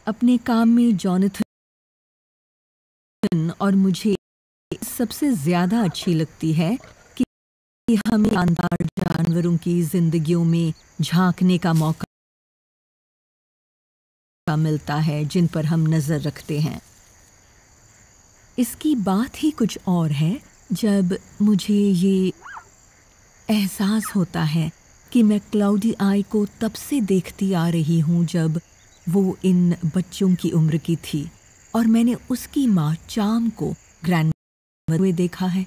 अपने काम में जॉनथन और मुझे सबसे ज़्यादा अच्छी लगती है कि हमें शानदार जानवरों की ज़िंदगियों में झांकने का मौका मिलता है जिन पर हम नज़र रखते हैं। इसकी बात ही कुछ और है जब मुझे ये एहसास होता है कि मैं क्लाउडी आई को तब से देखती आ रही हूँ जब वो इन बच्चों की उम्र की थी और मैंने उसकी माँ चाम को ग्रैंडमदर हुए देखा है।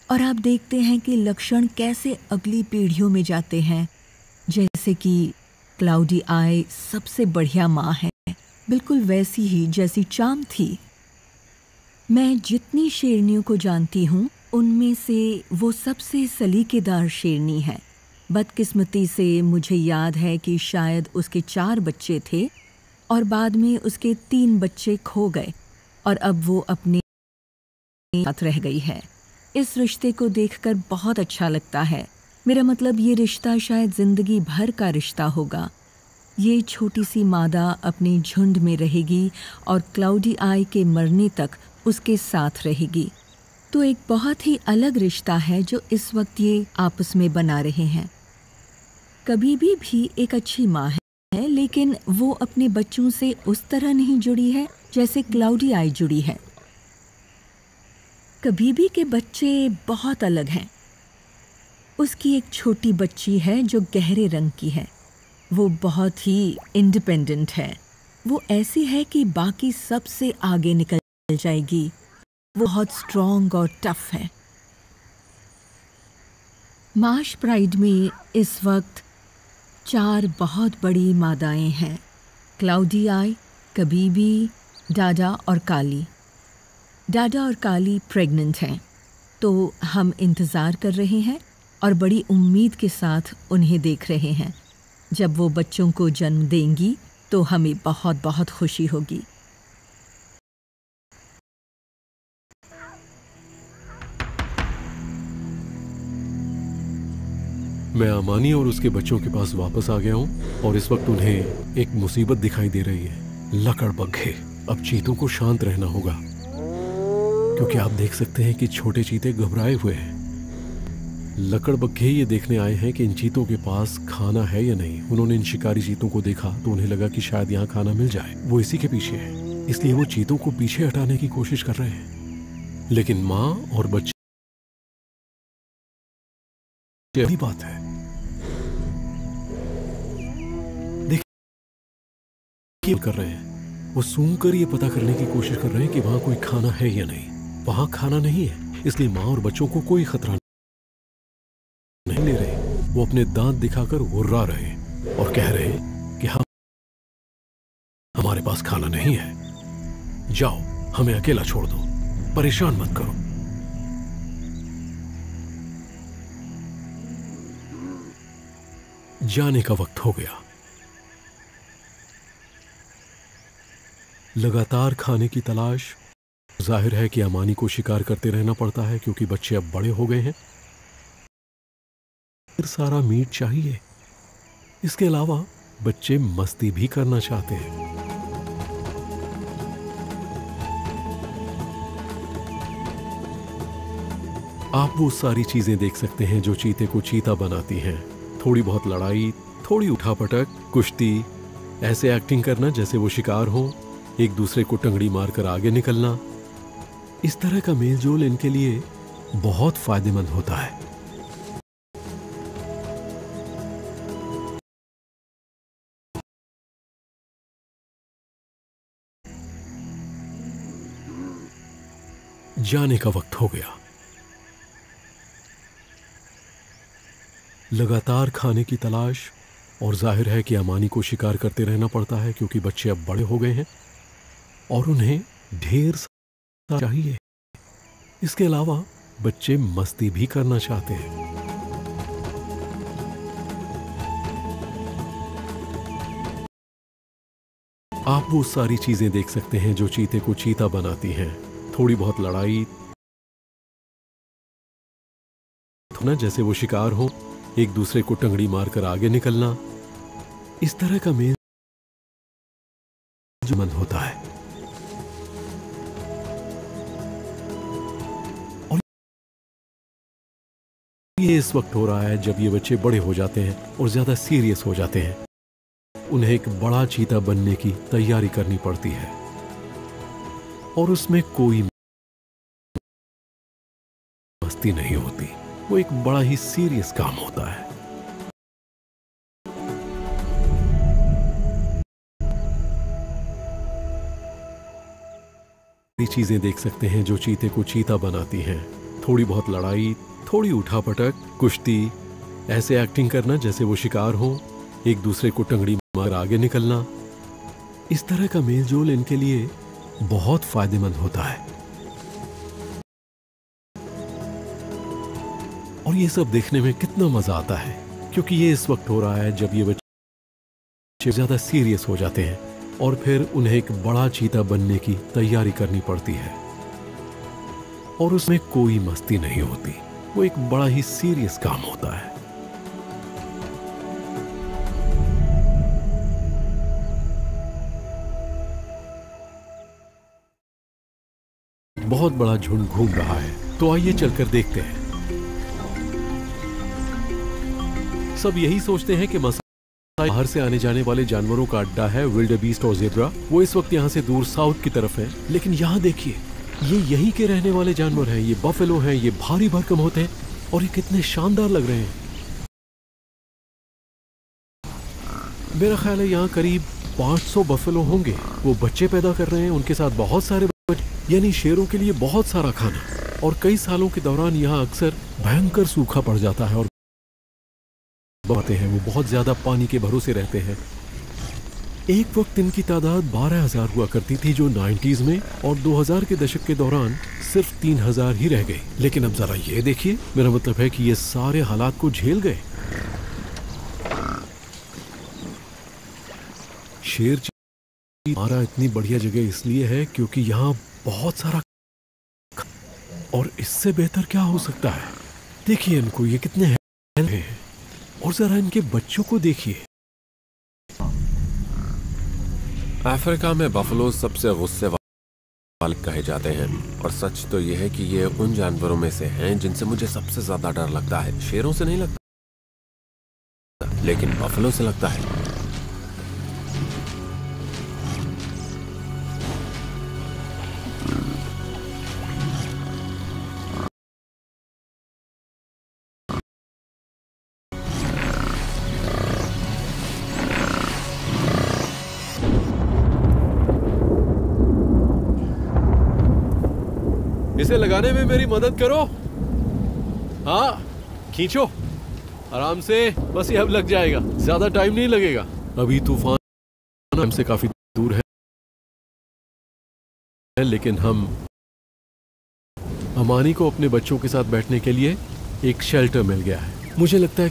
और आप देखते हैं कि लक्षण कैसे अगली पीढ़ियों में जाते हैं, जैसे कि क्लाउडी आई सबसे बढ़िया माँ है, बिल्कुल वैसी ही जैसी चाम थी। मैं जितनी शेरनियों को जानती हूँ उनमें से वो सबसे सलीकेदार शेरनी है। बदकिस्मती से मुझे याद है कि शायद उसके 4 बच्चे थे और बाद में उसके 3 बच्चे खो गए और अब वो अपने साथ रह गई है। इस रिश्ते को देखकर बहुत अच्छा लगता है। मेरा मतलब ये रिश्ता शायद ज़िंदगी भर का रिश्ता होगा। ये छोटी सी मादा अपने झुंड में रहेगी और क्लाउडी आई के मरने तक उसके साथ रहेगी। तो एक बहुत ही अलग रिश्ता है जो इस वक्त ये आपस में बना रहे हैं। कभी भी एक अच्छी माँ है, लेकिन वो अपने बच्चों से उस तरह नहीं जुड़ी है जैसे क्लाउडी आई जुड़ी है। कभी भी के बच्चे बहुत अलग हैं। उसकी एक छोटी बच्ची है जो गहरे रंग की है। वो बहुत ही इंडिपेंडेंट है। वो ऐसी है कि बाकी सबसे आगे निकल जाएगी। वो बहुत स्ट्रॉन्ग और टफ है। मार्श प्राइड में इस वक्त 4 बहुत बड़ी मादाएं हैं, क्लाउडी आई, कबीबी, डाडा और काली। डाडा और काली प्रेग्नेंट हैं, तो हम इंतज़ार कर रहे हैं और बड़ी उम्मीद के साथ उन्हें देख रहे हैं। जब वो बच्चों को जन्म देंगी तो हमें बहुत बहुत खुशी होगी। मैं अमानी और उसके बच्चों के पास वापस आ गया हूँ और इस वक्त उन्हें एक मुसीबत दिखाई दे रही है, लकड़बग्घे। अब चीतों को शांत रहना होगा क्योंकि आप देख सकते हैं कि छोटे चीते घबराए हुए हैं। लकड़बग्घे ये देखने आए हैं कि इन चीतों के पास खाना है या नहीं। उन्होंने इन शिकारी चीतों को देखा तो उन्हें लगा कि शायद यहाँ खाना मिल जाए। वो इसी के पीछे है, इसलिए वो चीतों को पीछे हटाने की कोशिश कर रहे हैं। लेकिन माँ और बच्चे, यही बात है। देखिए कर रहे हैं, वो सूंघ कर ये पता करने की कोशिश कर रहे हैं कि वहां कोई खाना है या नहीं। वहां खाना नहीं है, इसलिए माँ और बच्चों को कोई खतरा नहीं ले रहे। वो अपने दांत दिखाकर हुर्रा रहे और कह रहे कि हमारे पास खाना नहीं है, जाओ हमें अकेला छोड़ दो, परेशान मत करो। जाने का वक्त हो गया। लगातार खाने की तलाश। जाहिर है कि अमानी को शिकार करते रहना पड़ता है क्योंकि बच्चे अब बड़े हो गए हैं। फिर सारा मीट चाहिए। इसके अलावा बच्चे मस्ती भी करना चाहते हैं। आप वो सारी चीजें देख सकते हैं जो चीते को चीता बनाती हैं। थोड़ी बहुत लड़ाई, थोड़ी उठापटक, कुश्ती, ऐसे एक्टिंग करना जैसे वो शिकार हो, एक दूसरे को टंगड़ी मारकर आगे निकलना। इस तरह का मेलजोल इनके लिए बहुत फायदेमंद होता है। जाने का वक्त हो गया। लगातार खाने की तलाश और जाहिर है कि अमानी को शिकार करते रहना पड़ता है क्योंकि बच्चे अब बड़े हो गए हैं और उन्हें ढेर सारा चाहिए। इसके अलावा बच्चे मस्ती भी करना चाहते हैं। आप वो सारी चीजें देख सकते हैं जो चीते को चीता बनाती हैं। थोड़ी बहुत लड़ाई, ना जैसे वो शिकार हो, एक दूसरे को टंगड़ी मारकर आगे निकलना। इस तरह का मेल जो मन होता है। और ये इस वक्त हो रहा है जब ये बच्चे बड़े हो जाते हैं और ज्यादा सीरियस हो जाते हैं। उन्हें एक बड़ा चीता बनने की तैयारी करनी पड़ती है और उसमें कोई मस्ती नहीं होती। वो एक बड़ा ही सीरियस काम होता है। चीजें देख सकते हैं जो चीते को चीता बनाती हैं। थोड़ी बहुत लड़ाई, थोड़ी उठापटक, कुश्ती, ऐसे एक्टिंग करना जैसे वो शिकार हो, एक दूसरे को टंगड़ी मार आगे निकलना। इस तरह का मेलजोल इनके लिए बहुत फायदेमंद होता है। और ये सब देखने में कितना मजा आता है, क्योंकि ये इस वक्त हो रहा है जब ये बच्चे ज्यादा सीरियस हो जाते हैं और फिर उन्हें एक बड़ा चीता बनने की तैयारी करनी पड़ती है और उसमें कोई मस्ती नहीं होती। वो एक बड़ा ही सीरियस काम होता है। बहुत बड़ा झुंड घूम रहा है, तो आइए चलकर देखते हैं। सब यही सोचते हैं कि बाहर से आने जाने वाले जानवरों का अड्डा है विल्डेबीस्ट और ज़ेब्रा। वो इस वक्त यहाँ से दूर साउथ की तरफ है, लेकिन यहाँ देखिए, ये यहीं के रहने वाले जानवर हैं। ये बफेलो हैं। ये भारी भरकम होते हैं और ये कितने शानदार लग रहे हैं। मेरा ख्याल है यहाँ करीब 500 बफेलो होंगे। वो बच्चे पैदा कर रहे हैं, उनके साथ बहुत सारे बच्चे, यानी शेरों के लिए बहुत सारा खाना। और कई सालों के दौरान यहाँ अक्सर भयंकर सूखा पड़ जाता है और आते हैं। वो बहुत ज्यादा पानी के भरोसे रहते हैं। एक वक्त इनकी तादाद 12,000 हुआ करती थी जो 90s में, और 2000 के दशक के दौरान सिर्फ 3000 ही रह गए। लेकिन अब जरा ये देखिए, मेरा मतलब है कि ये सारे हालात को झेल गए। शेर हमारा इतनी बढ़िया जगह इसलिए है क्योंकि यहाँ बहुत सारा, और इससे बेहतर क्या हो सकता है। देखिए इनको, ये कितने हैं, और जरा इनके बच्चों को देखिए। अफ्रीका में बफलो सबसे गुस्से वाले कहे जाते हैं, और सच तो यह है कि ये उन जानवरों में से हैं जिनसे मुझे सबसे ज्यादा डर लगता है। शेरों से नहीं लगता, लेकिन बफलो से लगता है। इसे लगाने में मेरी मदद करो। हाँ, खींचो आराम से। बस ये अब लग जाएगा, ज्यादा टाइम नहीं लगेगा। अभी तूफान हमसे काफी दूर है, लेकिन हम अमानी को अपने बच्चों के साथ बैठने के लिए एक शेल्टर मिल गया है। मुझे लगता है